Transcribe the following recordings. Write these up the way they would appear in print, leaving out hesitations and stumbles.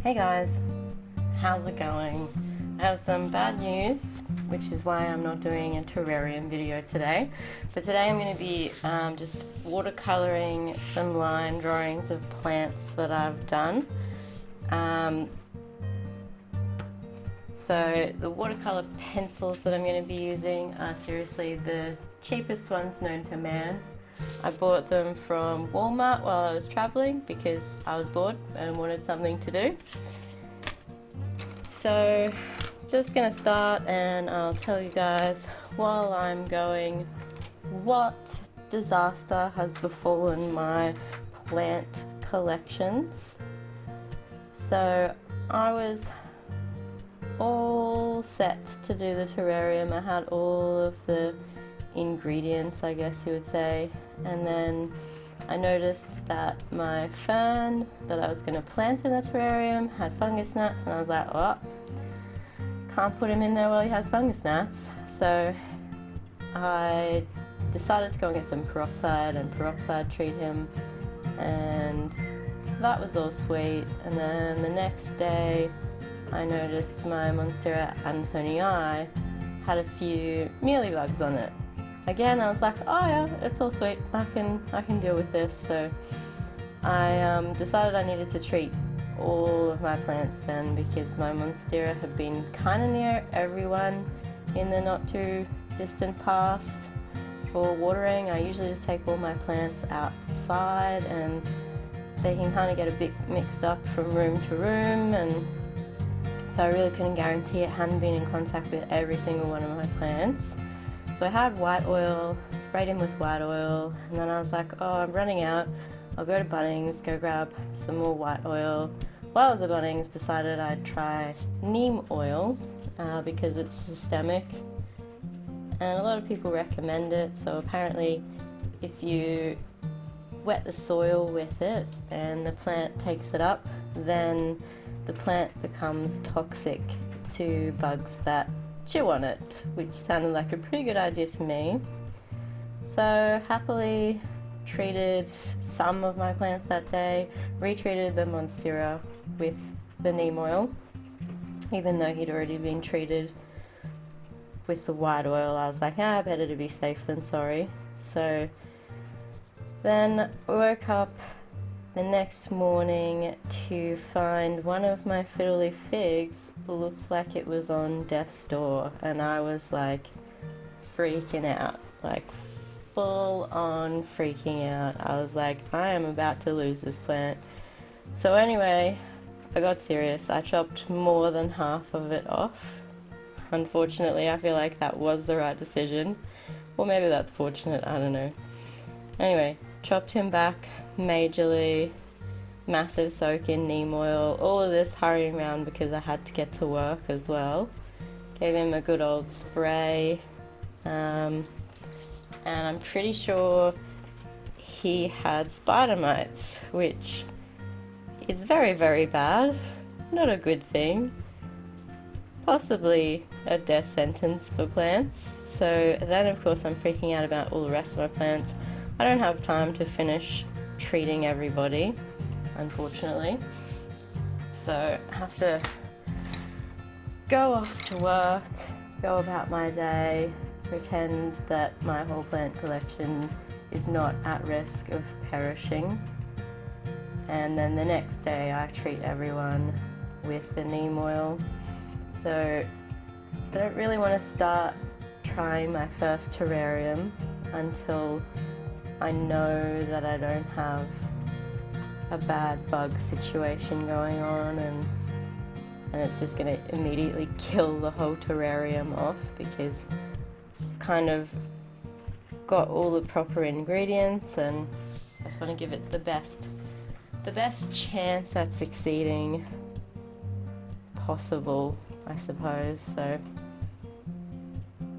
Hey guys, how's it going? I have some bad news, which is why I'm not doing a terrarium video today. But today I'm going to be just watercoloring some line drawings of plants that I've done. So the watercolor pencils that I'm going to be using are seriously the cheapest ones known to man. I bought them from Walmart while I was traveling because I was bored and wanted something to do. So just gonna start and I'll tell you guys while I'm going what disaster has befallen my plant collections. So I was all set to do the terrarium. I had all of the ingredients, I guess you would say, and then I noticed that my fern that I was going to plant in the terrarium had fungus gnats, and I was like, oh, can't put him in there while he has fungus gnats. So I decided to go and get some peroxide treat him, and that was all sweet. And then the next day I noticed my Monstera Andersonii had a few mealybugs on it. Again, I was like, oh yeah, it's all sweet, I can deal with this. So I decided I needed to treat all of my plants then, because my Monstera have been kind of near everyone in the not too distant past for watering. I usually just take all my plants outside and they can kind of get a bit mixed up from room to room, and so I really couldn't guarantee it hadn't been in contact with every single one of my plants. So I had white oil, sprayed him with white oil, and then I was like, oh, I'm running out. I'll go to Bunnings, go grab some more white oil. While I was at Bunnings, decided I'd try neem oil because it's systemic, and a lot of people recommend it. So apparently if you wet the soil with it and the plant takes it up, then the plant becomes toxic to bugs that chew on it, which sounded like a pretty good idea to me. So happily treated some of my plants that day, retreated the Monstera with the neem oil, even though he'd already been treated with the white oil. I was like, better to be safe than sorry. So then I woke up the next morning to find one of my fiddly figs looked like it was on death's door, and I was like freaking out, like full on freaking out. I was like, I am about to lose this plant. So anyway, I got serious. I chopped more than half of it off. Unfortunately, I feel like that was the right decision, or maybe that's fortunate, I don't know. Anyway, chopped him back majorly, massive soak in neem oil, all of this hurrying around because I had to get to work as well. Gave him a good old spray, and I'm pretty sure he had spider mites, which is very, very bad, not a good thing, possibly a death sentence for plants. So then of course I'm freaking out about all the rest of my plants. I don't have time to finish treating everybody, unfortunately, so I have to go off to work, go about my day, pretend that my whole plant collection is not at risk of perishing, and then the next day I treat everyone with the neem oil. So I don't really want to start trying my first terrarium until I know that I don't have a bad bug situation going on, and it's just going to immediately kill the whole terrarium off, because I've kind of got all the proper ingredients and I just want to give it the best chance at succeeding possible, I suppose. So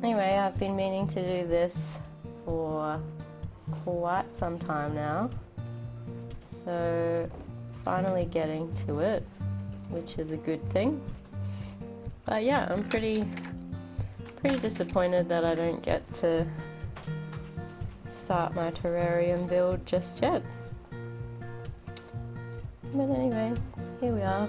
anyway, I've been meaning to do this for quite some time now, so finally getting to it, which is a good thing. But yeah, I'm pretty disappointed that I don't get to start my terrarium build just yet. But anyway, here we are.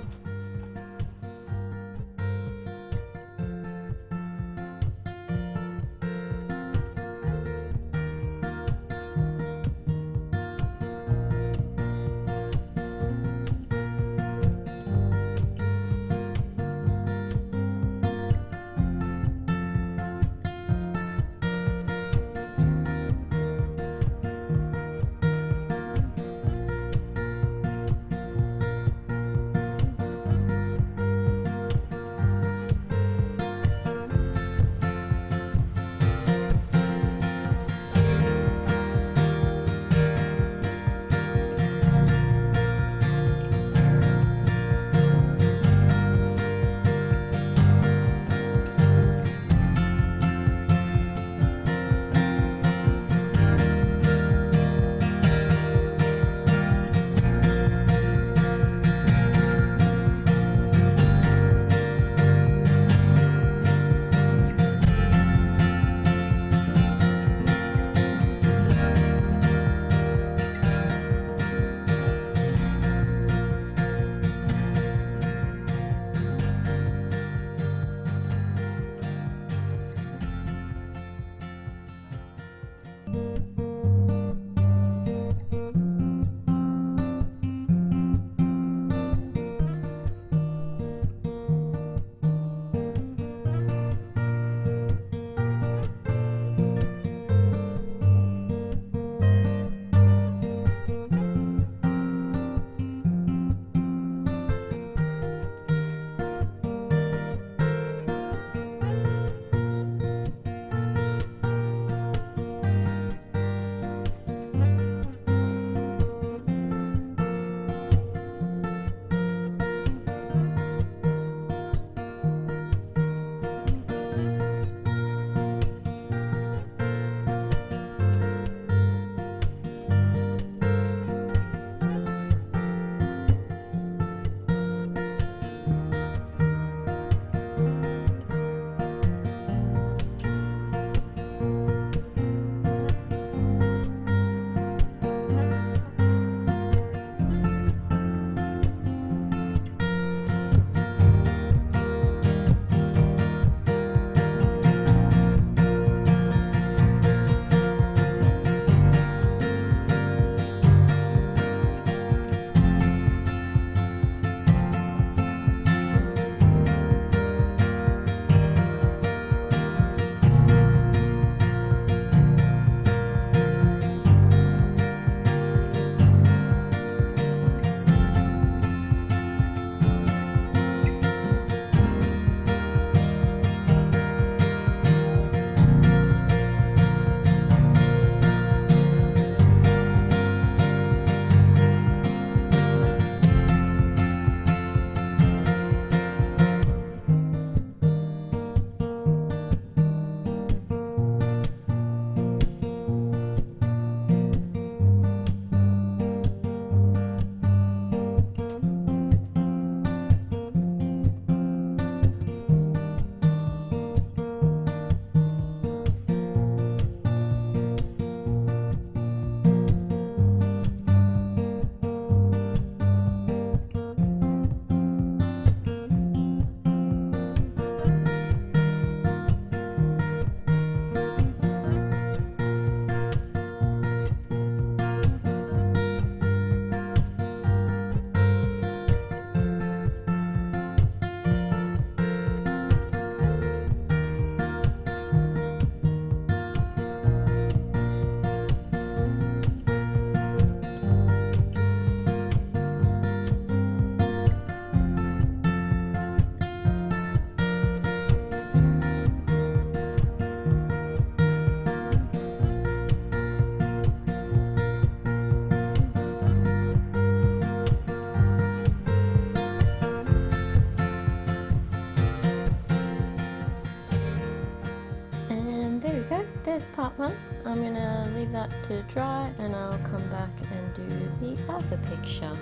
there's part one. I'm gonna leave that to dry and I'll come back and do the other picture.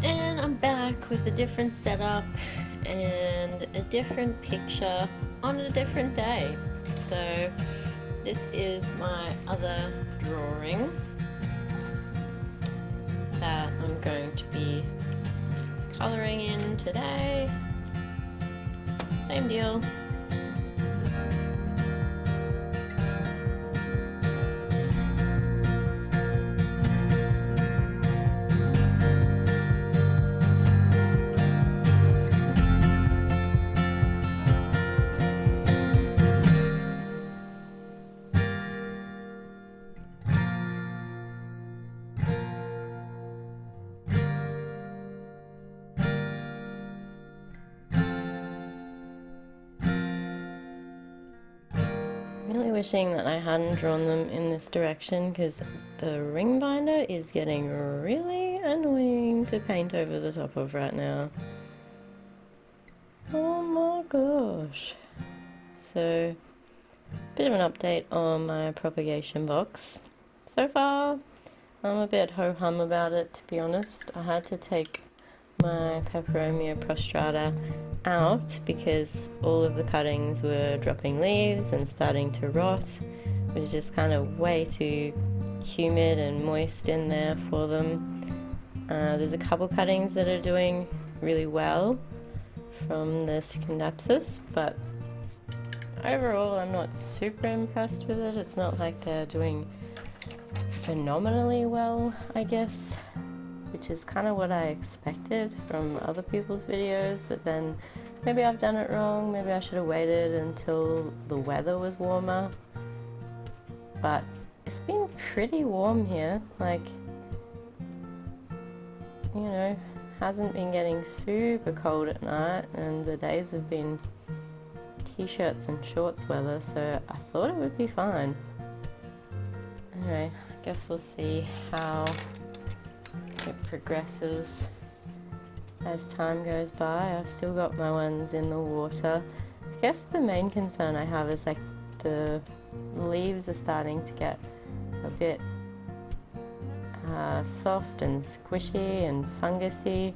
And I'm back with a different setup and a different picture on a different day. So this is my other drawing that I'm going to be colouring in today. Same deal. Really wishing that I hadn't drawn them in this direction because the ring binder is getting really annoying to paint over the top of right now. Oh my gosh. So, bit of an update on my propagation box. So far, I'm a bit ho-hum about it, to be honest. I had to take my peperomia prostrata out because all of the cuttings were dropping leaves and starting to rot, which is just kind of way too humid and moist in there for them. There's a couple cuttings that are doing really well from the scindapsus, but overall I'm not super impressed with it. It's not like they're doing phenomenally well, I guess, which is kind of what I expected from other people's videos, but then maybe I've done it wrong. Maybe I should have waited until the weather was warmer. But it's been pretty warm here, like, you know, hasn't been getting super cold at night, and the days have been t-shirts and shorts weather, so I thought it would be fine. Anyway, I guess we'll see how it progresses as time goes by. I've still got my ones in the water. I guess the main concern I have is like the leaves are starting to get a bit soft and squishy and fungusy,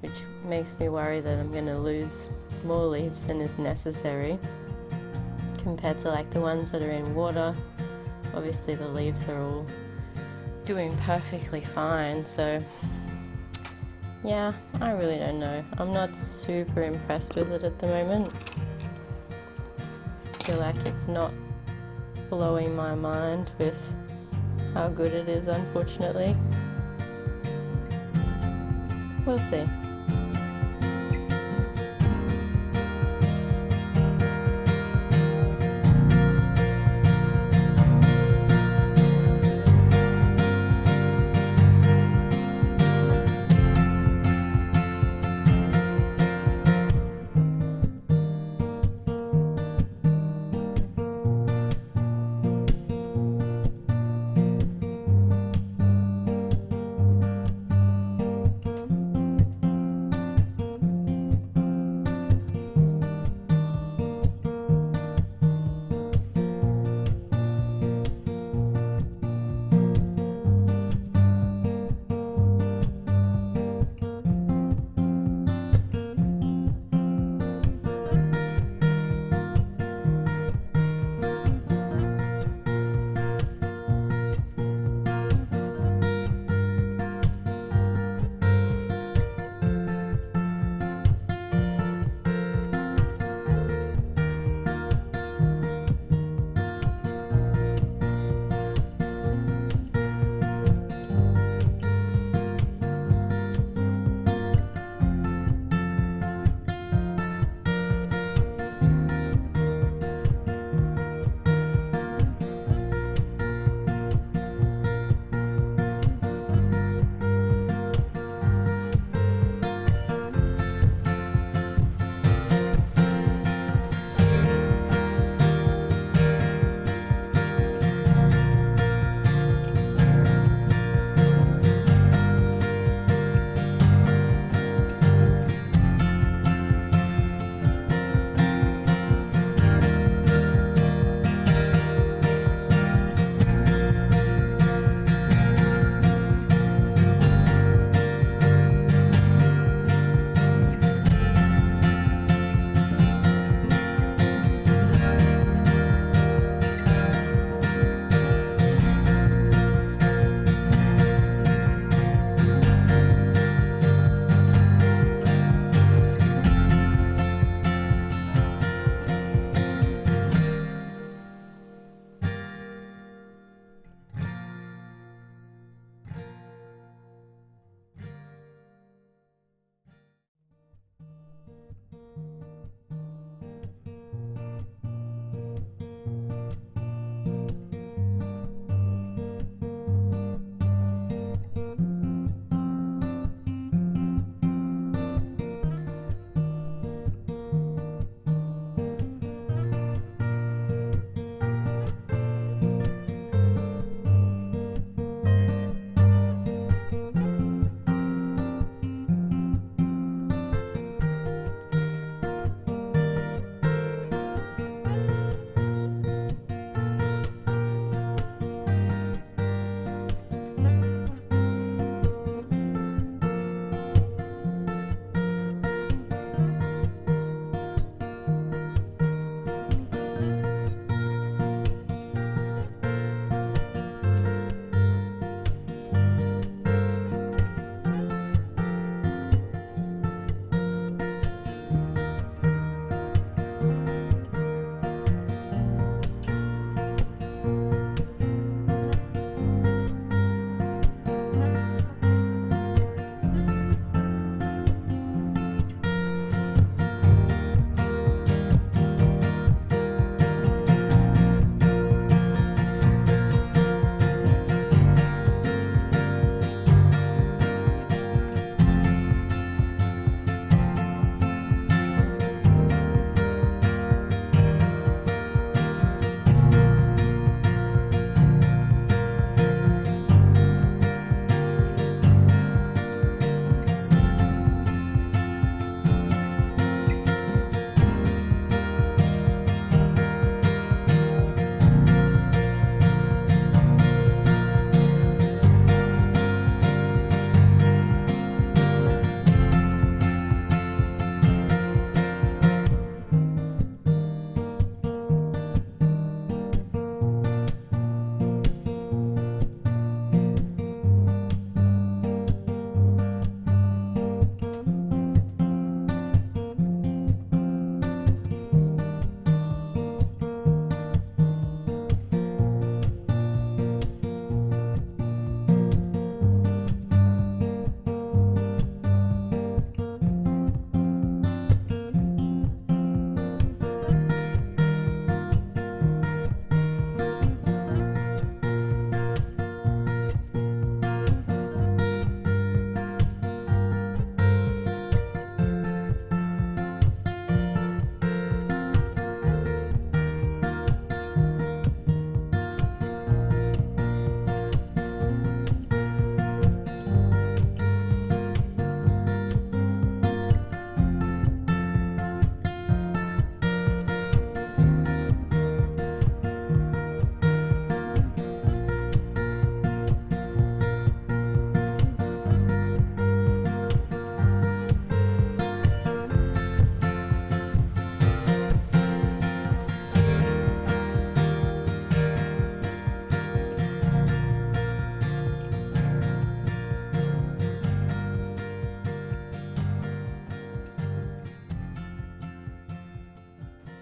which makes me worry that I'm going to lose more leaves than is necessary compared to like the ones that are in water. Obviously the leaves are all doing perfectly fine, so yeah, I really don't know. I'm not super impressed with it at the moment. I feel like it's not blowing my mind with how good it is, unfortunately. We'll see.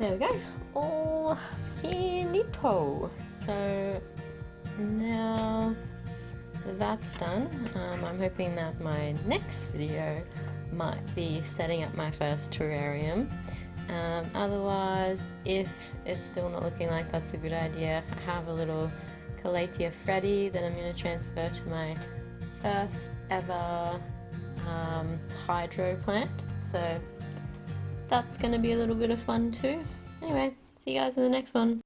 There we go, all finito. So now that's done, I'm hoping that my next video might be setting up my first terrarium. Otherwise, if it's still not looking like that's a good idea, I have a little Calathea Freddy that I'm going to transfer to my first ever hydro plant, so that's going to be a little bit of fun too. Anyway, see you guys in the next one.